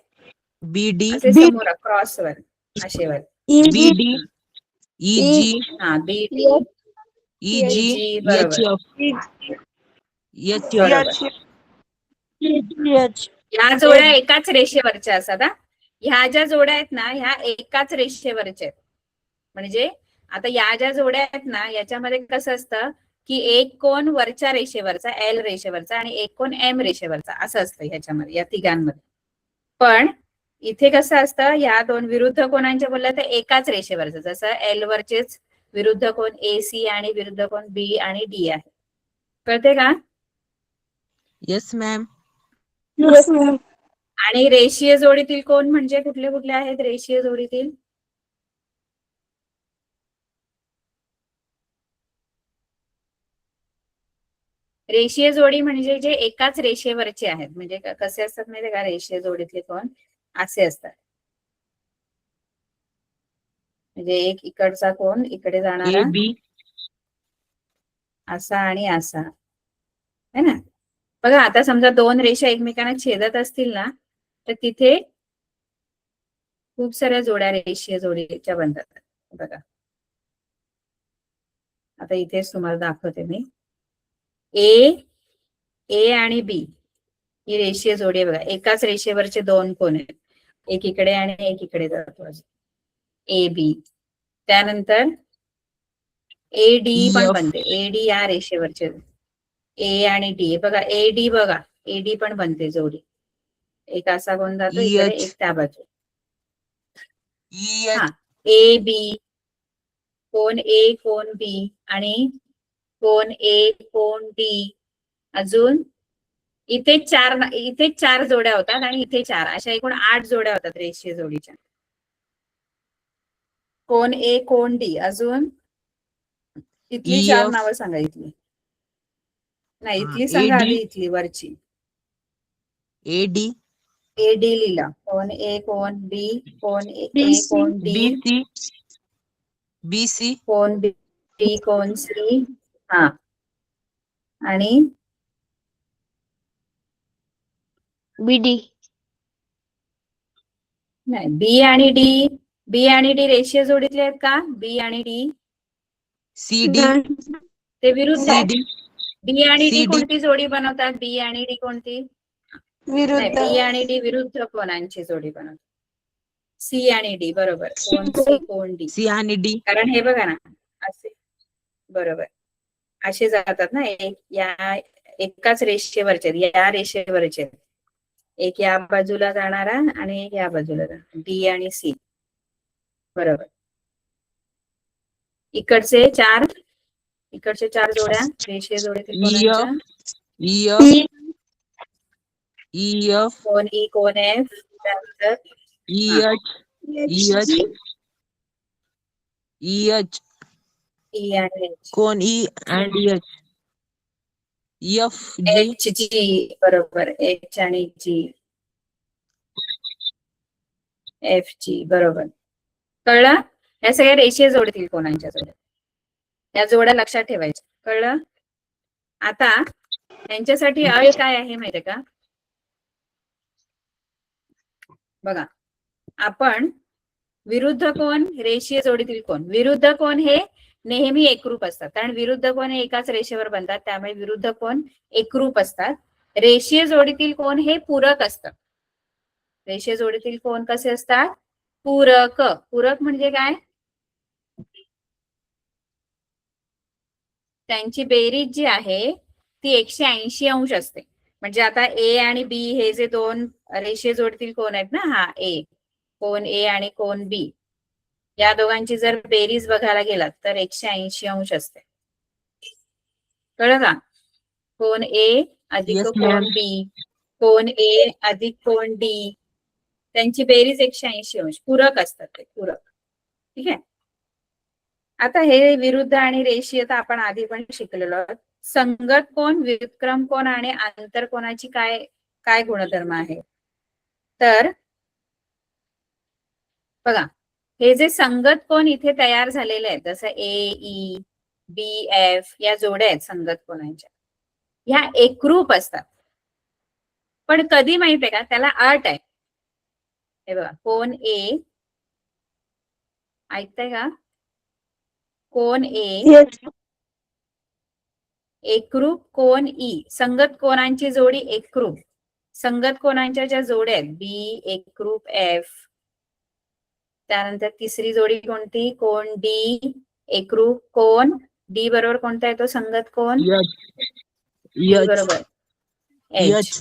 बीडी असे समोर क्रॉस वर असे वर. बीडी ईजी. हा बीडी ईजी एच ह्या जोड्या एकाच रेषेवरच्या असतात. ह्या ज्या जोड्या आहेत ना ह्या एकाच रेषेवरच्या आहेत. म्हणजे आता या ज्या जोड्या आहेत ना याच्यामध्ये कसं असतं की एक कोण वरच्या रेषेवरचा एल रेषेवरचा आणि एक कोण एम रेषेवरचा असं असतं ह्याच्यामध्ये या तिघांमध्ये. पण इथे कसं असतं ह्या 2 विरुद्ध कोणांच्या बोलल्या तर एकाच रेषेवरचं. जसं एल वरचेच विरुद्ध कोण ए सी आणि विरुद्ध कोण बी आणि डी आहे. कळते का? Yes ma'am. आणि रेषीय जोडीतील कोण म्हणजे कुठले कुठले आहेत रेषीय जोडीतील? रेषीय जोडी म्हणजे जे एकाच रेषेवरचे आहेत. म्हणजे कसे असतात माहिती का रेषीय जोडीतले कोण असे असतात. म्हणजे एक इकडचा कोण इकडे जाणारा असा आणि असा है ना. बघा आता समजा 2 रेषा एकमेकांना छेदत असतील ना तर तिथे खूप साऱ्या जोड्या रेषीय जोडीच्या बनतात. बघा आता इथेच तुम्हाला दाखवते मी. ए आणि बी ही रेषीय जोडी आहे. बघा एकाच रेषेवरचे 2 कोण आहेत. एक इकडे आणि एक इकडे जातो ए बी. त्यानंतर AD पण EF. बनते. AD या रेषेवरचे A आणि D बघा, AD बघा, AD पण बनते जोडी. एक असा कोण जातो इकडे, EH. एक त्या बाजू. EH. हा, AB, कोण A कोण B आणि कोण A कोण D. अजून इथे चार जोड्या होतात आणि इथे 4, अशा एकूण 8 जोड्या होतात रेषीय जोडीच्या. कोण A कोण D. अजून इथली 4 EF. नावं सांगा. इथली नाही, हा, इथली सांगा AD. आधी, इथली वरची. AD. AD लिहिला. कोण A कोण B, कोण A BC. कोण D, BC. BC. कोण B कोण C. हा, आणि BD. नाही, B आणि D रेषीय जोडीतले आहेत का? B आणि D CD. ते विरुद्ध आहेत. CD. B आणि D CD. कोणती जोडी बनवतात? B आणि D कोणती? नाही, विरुद्ध. B आणि D विरुद्ध कोणांची जोडी बनवतात? C आणि D. बरोबर. कोण C कोण D. C आणि D. कारण हे बघा ना, असे बरोबर असे जातात ना, या एकाच रेषेवरचे, या रेषेवरचे, एक या बाजूला जाणारा आणि एक या बाजूला जाणारा, D आणि C. बरोबर. इकडचे चार जोड्या रेषीय जोडीतील कोणांच्या? EF. EF. कोण E कोण F. त्यानंतर EH. EH. EH. E आणि H. कोण E and H. FG. HG. बरोबर. H आणि G. FG. बरोबर. कळलं? या सगळ्या रेषीय जोडीतील कोणांच्या जोड्या, या जोड्या लक्षात ठेवायच्या. कळलं? आता यांच्यासाठी अट काय आहे माहितीये का? बघा, आपण विरुद्ध कोण रेषीय जोडीतील कोण, विरुद्ध कोण हे नेहमी एकरूप असतात, कारण विरुद्ध कोण हे एकाच रेषेवर बनतात, त्यामुळे विरुद्ध कोण एकरूप असतात. रेषीय जोडीतील कोण हे पूरक असतात. रेषीय जोडीतील कोण कसे असतात? पूरक. पूरक म्हणजे काय? त्यांची बेरीज जी आहे ती 180 अंश असते. म्हणजे आता A आणि B हे जे दोन रेषीय जोडीतील कोण आहेत ना, हा A, कोण A आणि कोण B, या दोघांची जर बेरीज बघायला गेलात तर 180 अंश असते. कळलं का? कोण A अधिक Yes, कोण ma'am. B, कोण A अधिक कोण D, त्यांची बेरीज 180 अंश. पूरक असतात ते, पूरक. ठीक आहे. आता हे विरुद्ध आणि रेषीय तर आपण आधी पण शिकलेलो आहोत. संगत कोण, व्युत्क्रम कोण आणि आंतरकोणाची काय काय गुणधर्म आहे? तर बघा, हे जे संगत कोण इथे तयार झालेले आहेत, जसं AE, BF या जोड्या आहेत संगत कोणांच्या, ह्या एकरूप असतात. पण कधी माहितीये का? त्याला अट आहे. हे बघा, कोण A, ऐकताय का? कोण A एकरूप कोण E, संगत कोणांची जोडी एकरूप. संगत कोणांच्या ज्या जोड्या आहेत B एकरूप F, त्यानंतर तिसरी जोडी कोणती? कोण D एकरूप कोण D बरोबर कोणता येतो संगत कोण? D बरोबर H.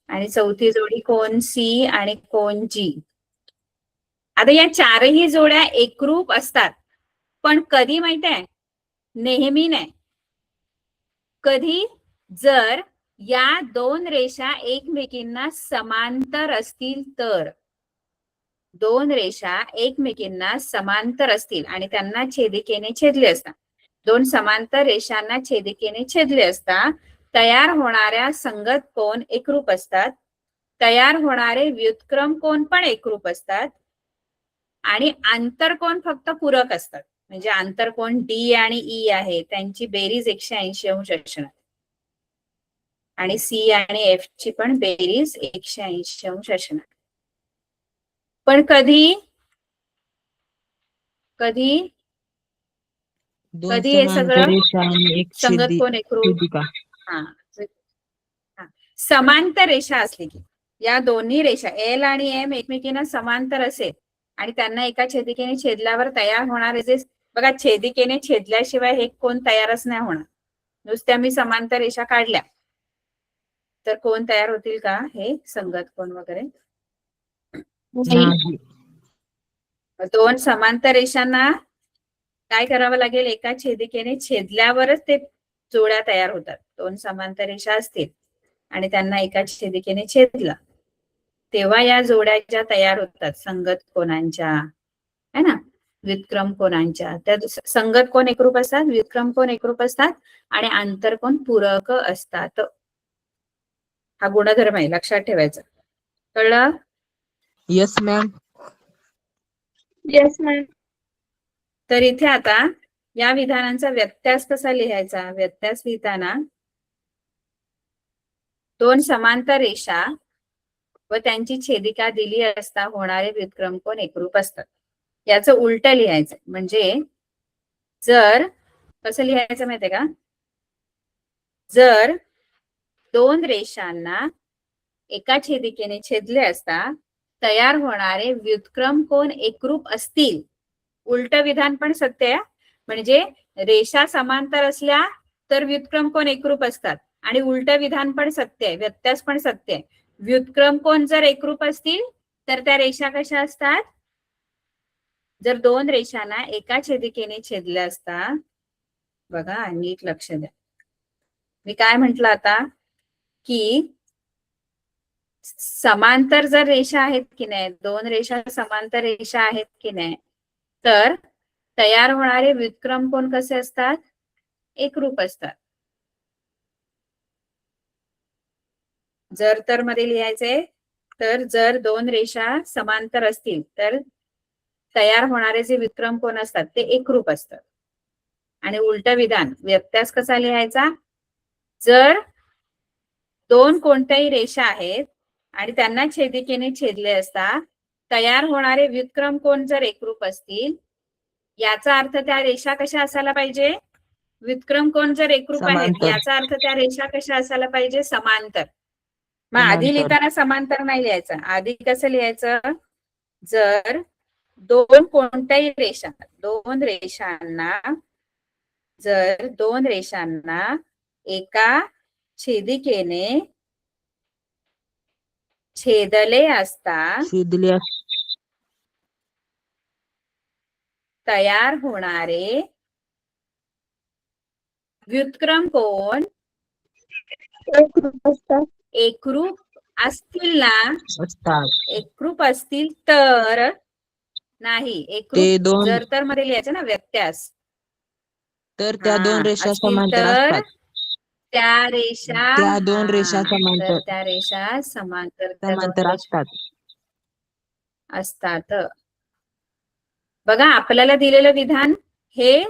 आणि चौथी जोडी कोण C आणि कोण G. आता या चारही जोड्या एकरूप असतात, पण कधी माहित आहे? नेहमी नाही. कधी? जर या दोन रेषा एकमेकींना समांतर असतील तर. दोन रेषा एकमेकींना समांतर असतील आणि त्यांना छेदिकेने छेदले असतात, दोन समांतर रेषांना छेदिकेने छेदले असता तयार होणाऱ्या संगत कोण एकरूप असतात. तयार होणारे व्युत्क्रम कोण पण एकरूप असतात आणि आंतरकोण फक्त पूरक असतात. म्हणजे आंतरकोण D आणि E आहे, त्यांची बेरीज 180 अंश असणार आणि C आणि F ची पण बेरीज 180 अंश असणार. पण कधी कधी कधी हे सगळं संगत कोण एकरूप, हा समांतर रेषा असली की, या दोन्ही रेषा L आणि M एकमेकींना समांतर असेल आणि त्यांना एका छेदिकेने छेदल्यावर तयार होणारे जे बघा, छेदिकेने छेदल्याशिवाय हे कोण तयारच नाही होणार. नुसत्या मी समांतर रेषा काढल्या तर कोण तयार होतील का, हे संगत कोण वगैरे? नाही. दोन समांतर रेषांना काय करावं लागेल, एका छेदिकेने छेदल्यावरच ते जोड्या तयार होतात. दोन समांतर रेषा असतील आणि त्यांना एका छेदिकेने छेदलं तेव्हा या जोड्या ज्या तयार होतात संगत कोणांच्या, है ना, व्युत्क्रम कोणांच्या. त्या संगत कोण एकरूप असतात, व्युत्क्रम कोण एकरूप असतात आणि आंतरकोन पूरक असतात. हा गुणधर्म आहे, लक्षात ठेवायचा. कळलं? Yes ma'am. Yes ma'am. तर इथे आता या विधानांचा व्यत्यास कसा लिहायचा? व्यत्यास लिहिताना दोन समांतर रेषा व त्यांची छेदिका दिली असता होणारे व्युत्क्रम कोण एकरूप असतात. याचं उलट लिहायचं. म्हणजे जर कसं लिहायचं माहितीये का, जर दोन रेषांना एका छेदिकेने छेदले असता तयार होणारे व्युत्क्रम कोण एकरूप असतील. उलट विधान पण सत्य आहे. म्हणजे रेषा समांतर असल्या तर व्युत्क्रम कोण एकरूप असतात आणि उलट विधान पण सत्य आहे, व्यत्यास पण सत्य आहे. व्युत्क्रम कोण जर एकरूप असतील तर त्या रेषा कशा असतात, जर दोन रेषांना एका छेदिकेने छेदले असता, बघा नीट लक्ष द्या, मी काय म्हंटल आता, की समांतर जर रेषा आहेत की नाही, दोन रेषा समांतर रेषा आहेत की नाही, तर तयार होणारे व्युत्क्रम कोण कसे असतात, एकरूप असतात. जर तर मध्ये लिहायचे, तर जर दोन रेषा समांतर असतील तर तयार होणारे जे व्युत्क्रम कोण असतात ते एकरूप असतात. आणि उलट विधान व्यत्यास कसा लिहायचा, जर दोन कोणत्याही रेषा आहेत आणि त्यांना छेदिकेने छेदले असता तयार होणारे व्युत्क्रम कोण जर एकरूप असतील, याचा अर्थ त्या रेषा कशा असायला पाहिजे, व्युत्क्रम कोण जर एकरूप आहेत समांतर. याचा अर्थ त्या रेषा कशा असायला पाहिजे, समांतर. मग आधी समांतर. लिहिताना समांतर नाही लिहायचं, आधी कसं लिहायचं, जर दोन कोणत्याही रेषा, जर दोन रेषांना एका छेदिकेने छेदले असता छेदले तयार होणारे व्युत्क्रम कोण एकरूप असतात. एकरूप असतील ना, असतात. एकरूप असतील तर, नाही ते एकरूप दोन जर तर मध्ये लिहायचं ना व्यत्यास, तर त्या दोन रेषा असतील समांतर तर असतात. त्या रेषा, त्या दोन रेषा तर समांतर त्या रेषा समांतर, त्या दोन समांतर रेषा असतात. असतात. बघा आपल्याला दिलेलं विधान हे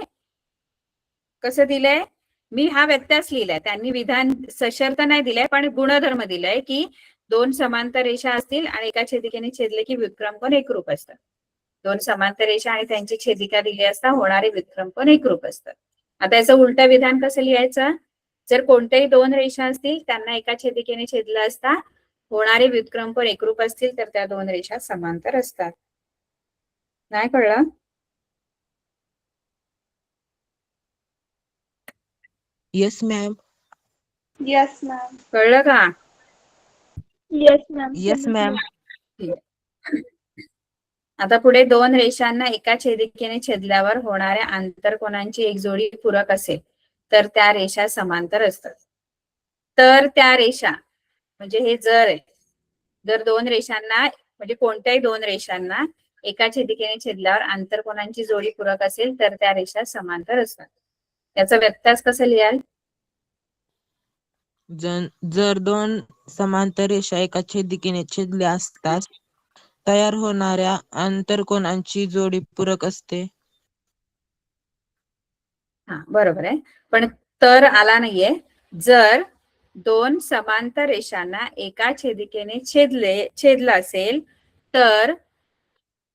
कसं दिलंय, मी हा व्यत्यास लिहिलाय, त्यांनी विधान सशर्त नाही दिलाय पण गुणधर्म दिलाय की दोन समांतर रेषा असतील आणि एका छेदिकेने छेदले की व्युत्क्रम कोण एकरूप असतात. दोन समांतर रेषा आणि त्यांची छेदिका दिली असता होणारे व्युत्क्रम कोण एकरूप असतात. आता याचं उलट विधान कसं लिहायचं, जर कोणत्याही दोन रेषा असतील त्यांना एका छेदिकेने छेदलं असता होणारे व्युत्क्रम कोण एकरूप असतील तर त्या दोन रेषा समांतर असतात. नाही कळलं? Yes ma'am. Yes ma'am. कळलं का? Yes ma'am. Yes ma'am. आता पुढे दोन रेषांना एका छेदिकेने छेदल्यावर होणाऱ्या आंतरकोनांची एक जोडी पूरक असेल तर त्या रेषा समांतर असतात. तर त्या रेषा म्हणजे हे जर आहे, जर दोन रेषांना म्हणजे कोणत्याही दोन रेषांना एका छेदिकेने छेदल्यावर आंतरकोनांची जोडी पूरक असेल तर त्या रेषा समांतर असतात. याचा व्यत्यास कसं लिहाल, जर दोन समांतर रेषा एका छेदिकेने छेदल्या असताच तयार होणाऱ्या आंतरकोनांची जोडी पूरक असते. हा बरोबर आहे, पण तर आला नाहीये. जर दोन समांतर रेषांना एका छेदिकेने छेदलं असेल तर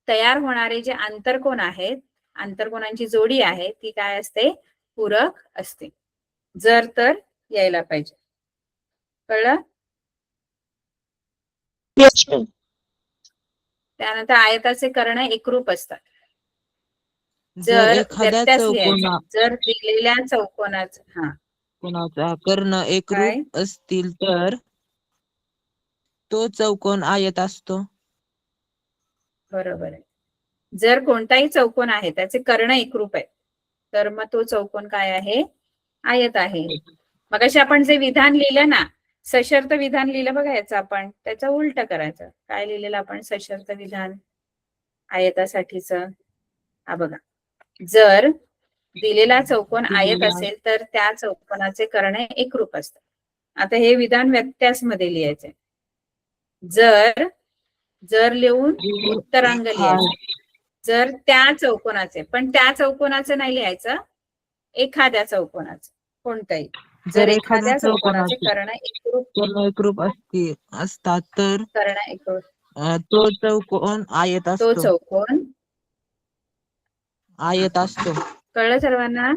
तयार होणारे जे आंतरकोन आहेत, आंतरकोनांची जोडी आहे ती काय असते, पूरक असते. जर तर यायला पाहिजे. कळलं? Yes, ma'am. त्यानंतर आयताचे कर्ण एकरूप असतात. जर जर एखाद्या व्यत्यास लिहायचा, चौकोना जर दिलेल्या चौकोनाचा कोणाचा कर्ण काय? एकरूप असतील तर तो चौकोन आयत असतो. बरोबर आहे. जर कोणताही चौकोन आहे त्याचे कर्ण एकरूप आहे तर मग तो चौकोन काय आहे? आयत आहे. मगाशी आपण जे विधान लिहिलं ना, सशर्त विधान लिहिलं बघा, याचं आपण त्याचं उलट करायचं. काय लिहिलेलं आपण सशर्त विधान आयतासाठीच? हा बघा, जर दिलेला चौकोन आयत असेल तर त्या चौकोनाचे कर्ण एकरूप असतात. आता हे विधान व्यत्यास मध्ये लिहायचंय. जर लिहून उत्तरांग लिहायचं. जर त्या चौकोनाचे, पण त्या चौकोनाचं नाही लिहायचं, एखाद्या चौकोनाचं कोणतंही. जर एखाद्या चौकोनाचे कर्ण एकरूप असतात तर कर्ण एकरूप, तो चौकोन आयत तो असतो. चौकोन आयत असतो. कळलं सर्वांना?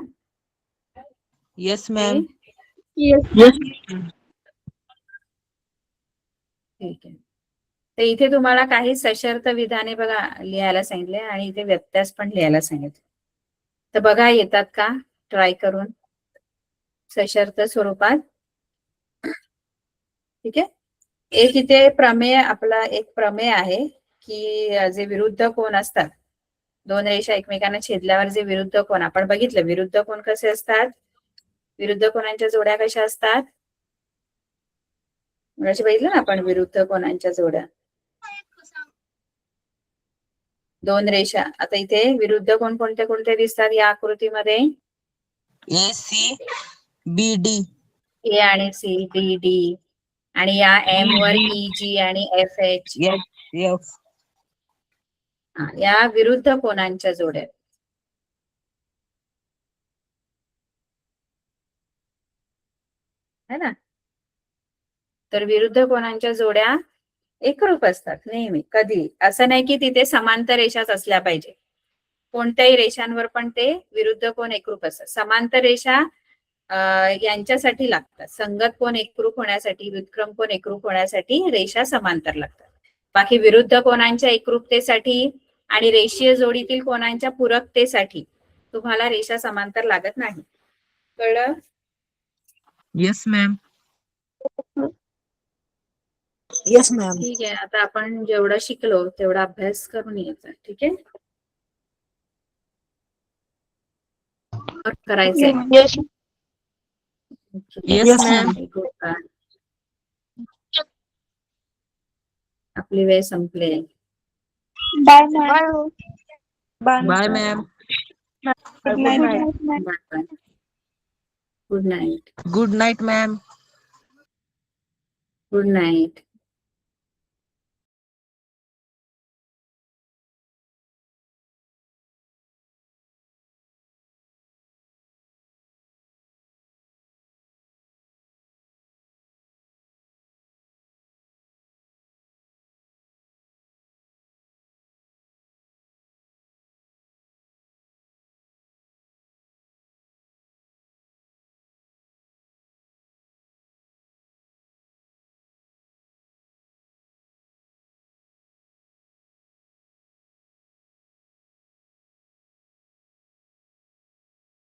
Yes ma'am. ठीक आहे. तर इथे तुम्हाला काही सशर्त विधाने बघा लिहायला सांगितले आणि इथे व्यत्यास पण लिहायला सांगितले. तर बघा येतात का ट्राय करून सशर्त स्वरूपात. ठीक आहे. एक इथे प्रमेय, आपला एक प्रमेय आहे की जे विरुद्ध कोन असतात, दोन रेषा एकमेकांना छेदल्यावर जे विरुद्ध कोन आपण बघितलं, विरुद्ध कोन कसे असतात? विरुद्ध कोनांच्या जोड्या कशा असतात? म्हणजे बघितलं ना आपण विरुद्ध कोनांच्या जोड्या, दोन रेषा. आता इथे विरुद्ध कोन कोणते कोणते दिसतात या आकृतीमध्ये? AC BD. ए आणि सी, डी डी, आणि या एम वर EG आणि FH, F. या विरुद्ध कोनांच्या जोड्या. है ना? तर विरुद्ध कोनांच्या जोड्या एकरूप असतात नेहमी. कधी असं नाही की तिथे समांतर रेषाच असल्या पाहिजे, कोणत्याही रेषांवर पण ते विरुद्ध कोन एकरूप असतात. समांतर रेषा यांच्यासाठी लागतात. संगत कोन एकरूप होण्यासाठी, व्युत्क्रम कोन एकरूप होण्यासाठी रेषा समांतर लागतात. बाकी विरुद्ध कोनांच्या एकरूपतेसाठी आणि रेषीय जोडीतील कोनांच्या पूरकतेसाठी तुम्हाला रेषा समांतर लागत नाही. कळलं? Yes ma'am. Yes ma'am. ठीक आहे. आता आपण जेवढं शिकलो तेवढा अभ्यास करून यायचा. ठीक आहे. करायचंय. Yes ma'am. आपली वेळ संपली. Bye ma'am. Bye ma'am. Good night. Good night ma'am. Good night.